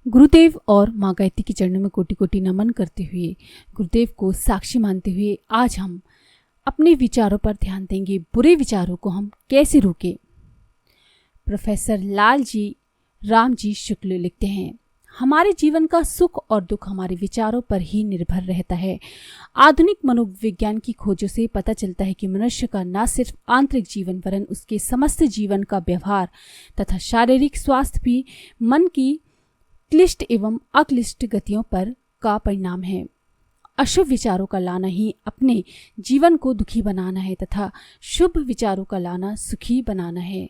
गुरुदेव और माँ गायत्री के चरणों में कोटि कोटि नमन करते हुए, गुरुदेव को साक्षी मानते हुए आज हम अपने विचारों पर ध्यान देंगे। बुरे विचारों को हम कैसे रोकें। प्रोफेसर लालजी रामजी शुक्ल लिखते हैं, हमारे जीवन का सुख और दुख हमारे विचारों पर ही निर्भर रहता है। आधुनिक मनोविज्ञान की खोजों से पता चलता है कि मनुष्य का न सिर्फ आंतरिक जीवन वरन उसके समस्त जीवन का व्यवहार तथा शारीरिक स्वास्थ्य भी मन की क्लिष्ट एवं अक्लिष्ट गतियों पर का परिणाम है। अशुभ विचारों का लाना ही अपने जीवन को दुखी बनाना है तथा शुभ विचारों का लाना सुखी बनाना है।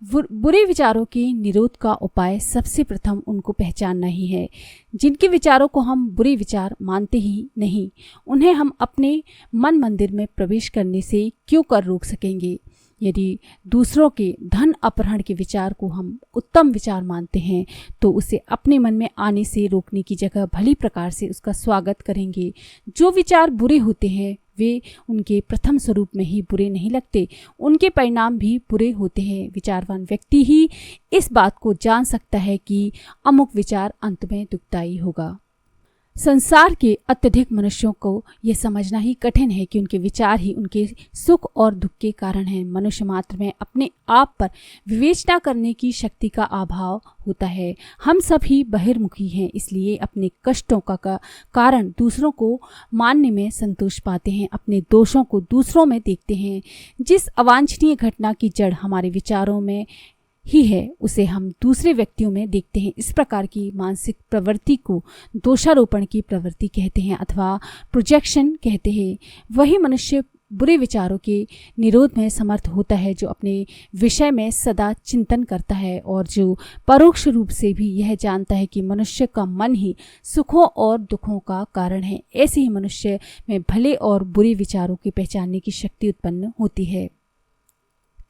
बुरे विचारों के निरोध का उपाय सबसे प्रथम उनको पहचानना ही है। जिनके विचारों को हम बुरे विचार मानते ही नहीं, उन्हें हम अपने मन मंदिर में प्रवेश करने से क्यों कर रोक सकेंगे। यदि दूसरों के धन अपहरण के विचार को हम उत्तम विचार मानते हैं तो उसे अपने मन में आने से रोकने की जगह भली प्रकार से उसका स्वागत करेंगे। जो विचार बुरे होते हैं वे उनके प्रथम स्वरूप में ही बुरे नहीं लगते, उनके परिणाम भी बुरे होते हैं। विचारवान व्यक्ति ही इस बात को जान सकता है कि अमुक विचार अंत में दुखदायी होगा। संसार के अत्यधिक मनुष्यों को यह समझना ही कठिन है कि उनके विचार ही उनके सुख और दुख के कारण हैं। मनुष्य मात्र में अपने आप पर विवेचना करने की शक्ति का अभाव होता है। हम सभी बहिर्मुखी हैं, इसलिए अपने कष्टों का कारण दूसरों को मानने में संतोष पाते हैं, अपने दोषों को दूसरों में देखते हैं। जिस अवांछनीय घटना की जड़ हमारे विचारों में ही है उसे हम दूसरे व्यक्तियों में देखते हैं। इस प्रकार की मानसिक प्रवृत्ति को दोषारोपण की प्रवृत्ति कहते हैं अथवा प्रोजेक्शन कहते हैं। वही मनुष्य बुरे विचारों के निरोध में समर्थ होता है जो अपने विषय में सदा चिंतन करता है और जो परोक्ष रूप से भी यह जानता है कि मनुष्य का मन ही सुखों और दुखों का कारण है। ऐसे ही मनुष्य में भले और बुरे विचारों की पहचानने की शक्ति उत्पन्न होती है।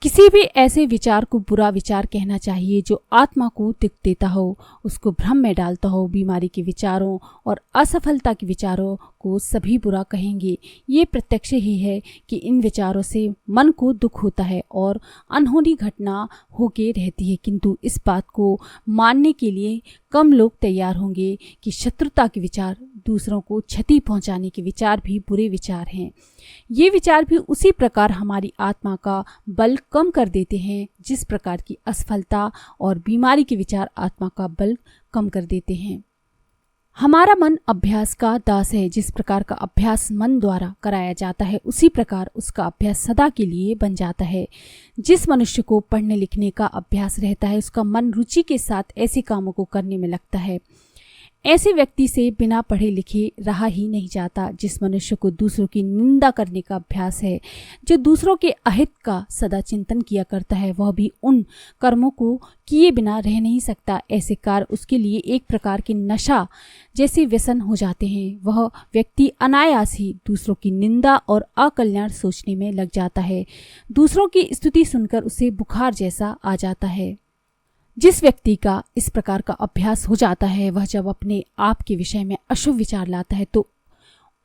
किसी भी ऐसे विचार को बुरा विचार कहना चाहिए जो आत्मा को दुख देता हो, उसको भ्रम में डालता हो। बीमारी के विचारों और असफलता के विचारों को सभी बुरा कहेंगे। ये प्रत्यक्ष ही है कि इन विचारों से मन को दुख होता है और अनहोनी घटना होके रहती है, किंतु इस बात को मानने के लिए कम लोग तैयार होंगे कि शत्रुता के विचार, दूसरों को क्षति पहुंचाने के विचार भी बुरे विचार हैं। ये विचार भी उसी प्रकार हमारी आत्मा का बल कम कर देते हैं जिस प्रकार की असफलता और बीमारी के विचार आत्मा का बल कम कर देते हैं। हमारा मन अभ्यास का दास है। जिस प्रकार का अभ्यास मन द्वारा कराया जाता है उसी प्रकार उसका अभ्यास सदा के लिए बन जाता है। जिस मनुष्य को पढ़ने लिखने का अभ्यास रहता है उसका मन रुचि के साथ ऐसे कामों को करने में लगता है। ऐसे व्यक्ति से बिना पढ़े लिखे रहा ही नहीं जाता। जिस मनुष्य को दूसरों की निंदा करने का अभ्यास है, जो दूसरों के अहित का सदा चिंतन किया करता है, वह भी उन कर्मों को किए बिना रह नहीं सकता। ऐसे कार्य उसके लिए एक प्रकार के नशा जैसे व्यसन हो जाते हैं। वह व्यक्ति अनायास ही दूसरों की निंदा और अकल्याण सोचने में लग जाता है। दूसरों की स्तुति सुनकर उसे बुखार जैसा आ जाता है। जिस व्यक्ति का इस प्रकार का अभ्यास हो जाता है वह जब अपने आप के विषय में अशुभ विचार लाता है तो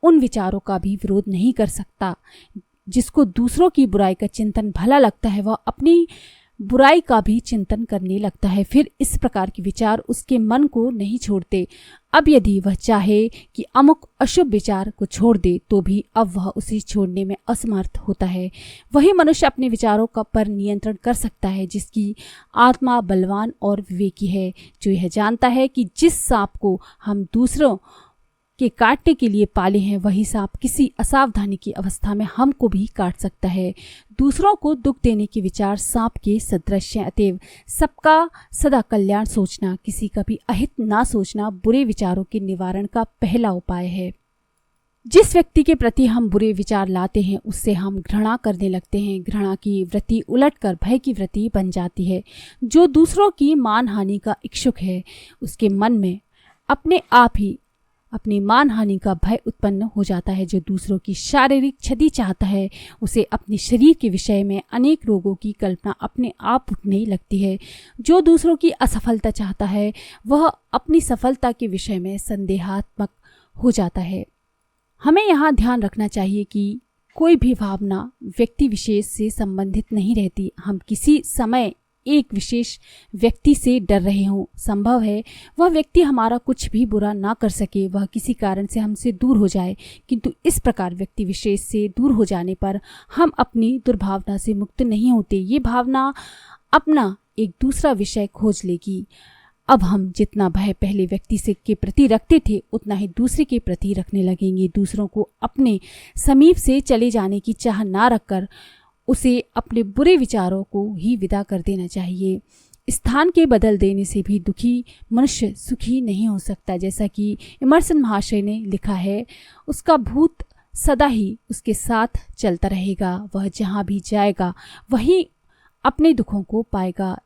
उन विचारों का भी विरोध नहीं कर सकता। जिसको दूसरों की बुराई का चिंतन भला लगता है वह अपनी बुराई का भी चिंतन करने लगता है। फिर इस प्रकार के विचार उसके मन को नहीं छोड़ते। अब यदि वह चाहे कि अमुक अशुभ विचार को छोड़ दे तो भी अब वह उसे छोड़ने में असमर्थ होता है। वही मनुष्य अपने विचारों का पर नियंत्रण कर सकता है जिसकी आत्मा बलवान और विवेकी है, जो यह जानता है कि जिस सांप को हम दूसरों के काटने के लिए पाले हैं वही सांप किसी असावधानी की अवस्था में हमको भी काट सकता है। दूसरों को दुख देने के विचार सांप के सदृश हैं। अतएव सबका सदा कल्याण सोचना, किसी का भी अहित ना सोचना बुरे विचारों के निवारण का पहला उपाय है। जिस व्यक्ति के प्रति हम बुरे विचार लाते हैं उससे हम घृणा करने लगते हैं। घृणा की वृत्ति उलटकर भय की वृत्ति बन जाती है। जो दूसरों की मान हानि का इच्छुक है उसके मन में अपने आप ही अपनी मान हानि का भय उत्पन्न हो जाता है। जो दूसरों की शारीरिक क्षति चाहता है उसे अपने शरीर के विषय में अनेक रोगों की कल्पना अपने आप उठने लगती है। जो दूसरों की असफलता चाहता है वह अपनी सफलता के विषय में संदेहात्मक हो जाता है। हमें यहाँ ध्यान रखना चाहिए कि कोई भी भावना व्यक्ति विशेष से संबंधित नहीं रहती। हम किसी समय एक विशेष व्यक्ति से डर रहे हों। संभव है वह व्यक्ति हमारा कुछ भी बुरा ना कर सके, वह किसी कारण से हमसे दूर हो जाए, किंतु इस प्रकार व्यक्ति विशेष से दूर हो जाने पर हम अपनी दुर्भावना से मुक्त नहीं होते। ये भावना अपना एक दूसरा विषय खोज लेगी। अब हम जितना भय पहले व्यक्ति से के प्रति रखते थे उतना ही दूसरे के प्रति रखने लगेंगे। दूसरों को अपने समीप से चले जाने की चाह ना रखकर उसे अपने बुरे विचारों को ही विदा कर देना चाहिए। स्थान के बदल देने से भी दुखी मनुष्य सुखी नहीं हो सकता। जैसा कि इमर्सन महाशय ने लिखा है, उसका भूत सदा ही उसके साथ चलता रहेगा। वह जहाँ भी जाएगा वहीं अपने दुखों को पाएगा।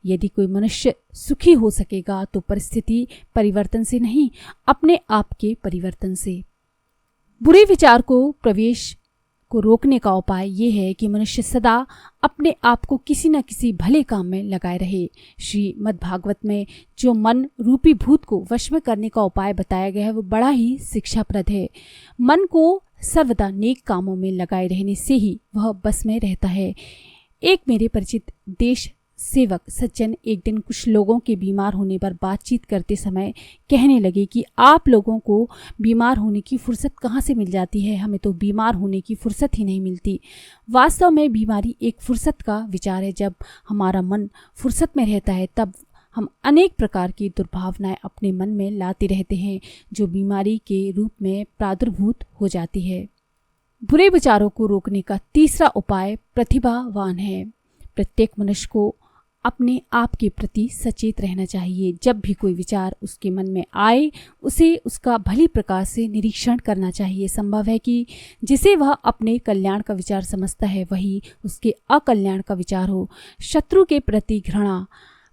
यदि कोई मनुष्य सुखी हो सकेगा तो परिस्थिति परिवर्तन से नहीं, अपने आप के परिवर्तन से। बुरे विचार को प्रवेश को रोकने का उपाय ये है कि मनुष्य सदा अपने आप को किसी न किसी भले काम में लगाए रहे। श्रीमद् भागवत में जो मन रूपी भूत को वश में करने का उपाय बताया गया है वो बड़ा ही शिक्षाप्रद है। मन को सर्वदा नेक कामों में लगाए रहने से ही वह बस में रहता है। एक मेरे परिचित देश सेवक सज्जन एक दिन कुछ लोगों के बीमार होने पर बातचीत करते समय कहने लगे कि आप लोगों को बीमार होने की फुर्सत कहाँ से मिल जाती है, हमें तो बीमार होने की फुर्सत ही नहीं मिलती। वास्तव में बीमारी एक फुर्सत का विचार है। जब हमारा मन फुर्सत में रहता है तब हम अनेक प्रकार की दुर्भावनाएं अपने मन में लाते रहते हैं जो बीमारी के रूप में प्रादुर्भूत हो जाती है। बुरे विचारों को रोकने का तीसरा उपाय प्रतिभावान है। प्रत्येक मनुष्य को अपने आप के प्रति सचेत रहना चाहिए। जब भी कोई विचार उसके मन में आए उसे उसका भली प्रकार से निरीक्षण करना चाहिए। संभव है कि जिसे वह अपने कल्याण का विचार समझता है वही उसके अकल्याण का विचार हो। शत्रु के प्रति घृणा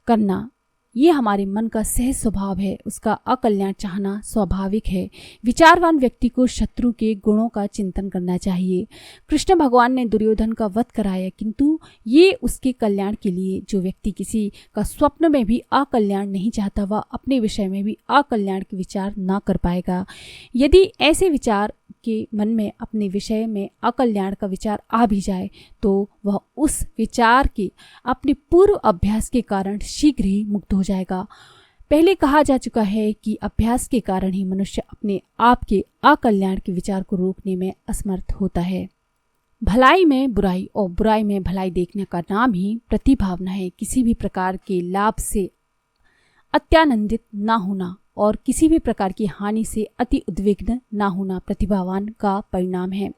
करना ये हमारे मन का सहज स्वभाव है, उसका अकल्याण चाहना स्वाभाविक है। विचारवान व्यक्ति को शत्रु के गुणों का चिंतन करना चाहिए। कृष्ण भगवान ने दुर्योधन का वध कराया किंतु ये उसके कल्याण के लिए। जो व्यक्ति किसी का स्वप्न में भी अकल्याण नहीं चाहता वह अपने विषय में भी अकल्याण के विचार ना कर पाएगा। यदि ऐसे विचार के मन में अपने विषय में अकल्याण का विचार आ भी जाए तो वह उस विचार के अपने पूर्व अभ्यास के कारण शीघ्र ही मुक्त हो जाएगा। पहले कहा जा चुका है कि अभ्यास के कारण ही मनुष्य अपने आप के अकल्याण के विचार को रोकने में असमर्थ होता है। भलाई में बुराई और बुराई में भलाई देखने का नाम ही प्रतिभावना है। किसी भी प्रकार के लाभ से अत्यानंदित ना होना और किसी भी प्रकार की हानि से अति उद्विग्न ना होना प्रतिभावान का परिणाम है।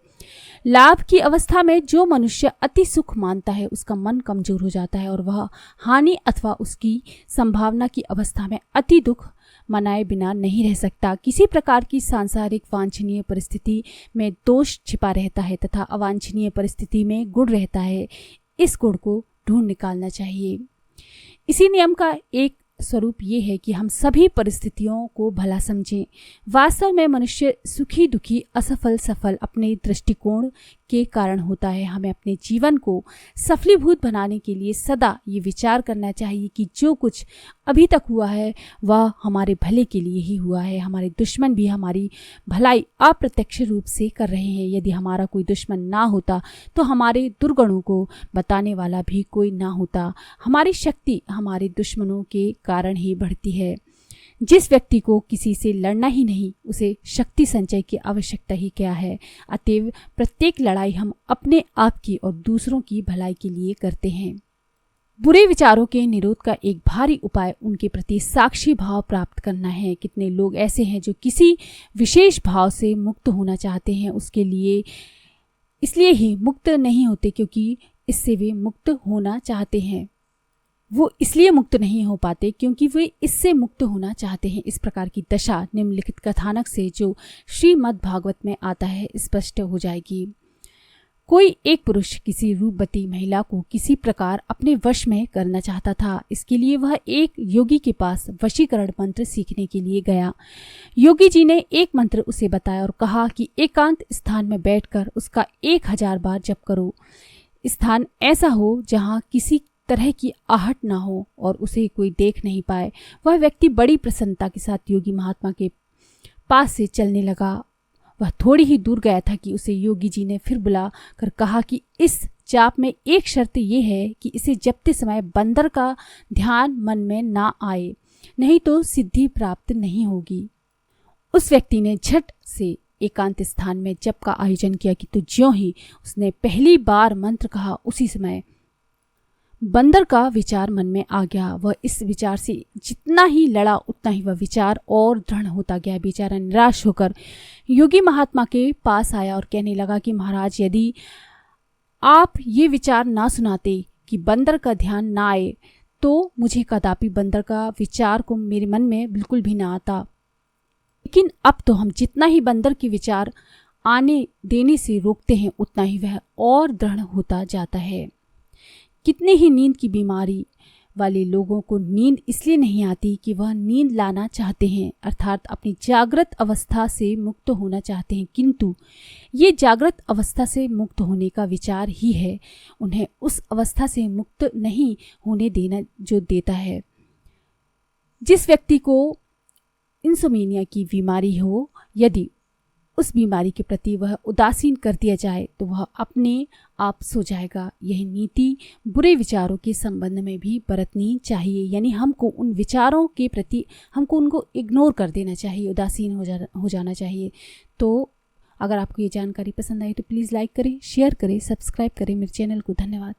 लाभ की अवस्था में जो मनुष्य अति सुख मानता है उसका मन कमजोर हो जाता है और वह हानि अथवा उसकी संभावना की अवस्था में अति दुख मनाए बिना नहीं रह सकता। किसी प्रकार की सांसारिक वांछनीय परिस्थिति में दोष छिपा रहता है तथा अवांछनीय परिस्थिति में गुण रहता है। इस गुण को ढूंढ निकालना चाहिए। इसी नियम का एक स्वरूप ये है कि हम सभी परिस्थितियों को भला समझें। वास्तव में मनुष्य सुखी दुखी असफल सफल अपने दृष्टिकोण के कारण होता है। हमें अपने जीवन को सफलीभूत बनाने के लिए सदा ये विचार करना चाहिए कि जो कुछ अभी तक हुआ है वह हमारे भले के लिए ही हुआ है। हमारे दुश्मन भी हमारी भलाई अप्रत्यक्ष रूप से कर रहे हैं। यदि हमारा कोई दुश्मन ना होता तो हमारे दुर्गुणों को बताने वाला भी कोई ना होता। हमारी शक्ति हमारे दुश्मनों के कारण ही बढ़ती है। जिस व्यक्ति को किसी से लड़ना ही नहीं उसे शक्ति संचय की आवश्यकता ही क्या है। अतएव प्रत्येक लड़ाई हम अपने आप की और दूसरों की भलाई के लिए करते हैं। बुरे विचारों के निरोध का एक भारी उपाय उनके प्रति साक्षी भाव प्राप्त करना है। कितने लोग ऐसे हैं जो किसी विशेष भाव से मुक्त होना चाहते हैं, उसके लिए इसलिए ही मुक्त नहीं होते क्योंकि इससे वे मुक्त होना चाहते हैं। वो इसलिए मुक्त नहीं हो पाते क्योंकि वे इससे मुक्त होना चाहते हैं। इस प्रकार की दशा निम्नलिखित कथानक से जो श्रीमद् भागवत में आता है स्पष्ट हो जाएगी। कोई एक पुरुष किसी रूपवती महिला को किसी प्रकार अपने वश में करना चाहता था। इसके लिए वह एक योगी के पास वशीकरण मंत्र सीखने के लिए गया। योगी जी ने एक मंत्र उसे बताया और कहा कि एकांत स्थान में बैठकर उसका 1000 बार जप करो। स्थान ऐसा हो जहाँ किसी तरह की आहट ना हो और उसे कोई देख नहीं पाए। वह व्यक्ति बड़ी प्रसन्नता के साथ योगी महात्मा के पास से चलने लगा। वह थोड़ी ही दूर गया था कि उसे योगी जी ने फिर बुला कर कहा कि इस जाप में एक शर्त ये है कि इसे जपते समय बंदर का ध्यान मन में ना आए, नहीं तो सिद्धि प्राप्त नहीं होगी। उस व्यक्ति ने झट से एकांत स्थान में जप का आयोजन किया कि तो ज्यों ही उसने पहली बार मंत्र कहा, उसी समय बंदर का विचार मन में आ गया। वह इस विचार से जितना ही लड़ा उतना ही वह विचार और दृढ़ होता गया। बेचारा निराश होकर योगी महात्मा के पास आया और कहने लगा कि महाराज, यदि आप ये विचार ना सुनाते कि बंदर का ध्यान ना आए तो मुझे कदापि बंदर का विचार को मेरे मन में बिल्कुल भी ना आता। लेकिन अब तो हम जितना ही बंदर के विचार आने देने से रोकते हैं उतना ही वह और दृढ़ होता जाता है। कितने ही नींद की बीमारी वाले लोगों को नींद इसलिए नहीं आती कि वह नींद लाना चाहते हैं, अर्थात अपनी जागृत अवस्था से मुक्त होना चाहते हैं, किंतु ये जागृत अवस्था से मुक्त होने का विचार ही है उन्हें उस अवस्था से मुक्त नहीं होने देना जो देता है। जिस व्यक्ति को इंसोमेनिया की बीमारी हो, यदि उस बीमारी के प्रति वह उदासीन कर दिया जाए तो वह अपने आप सो जाएगा। यह नीति बुरे विचारों के संबंध में भी बरतनी चाहिए, यानी हमको उन विचारों के प्रति हमको उनको इग्नोर कर देना चाहिए, उदासीन हो जाना चाहिए। तो अगर आपको ये जानकारी पसंद आई तो प्लीज़ लाइक करें, शेयर करें, सब्सक्राइब करें मेरे चैनल को। धन्यवाद।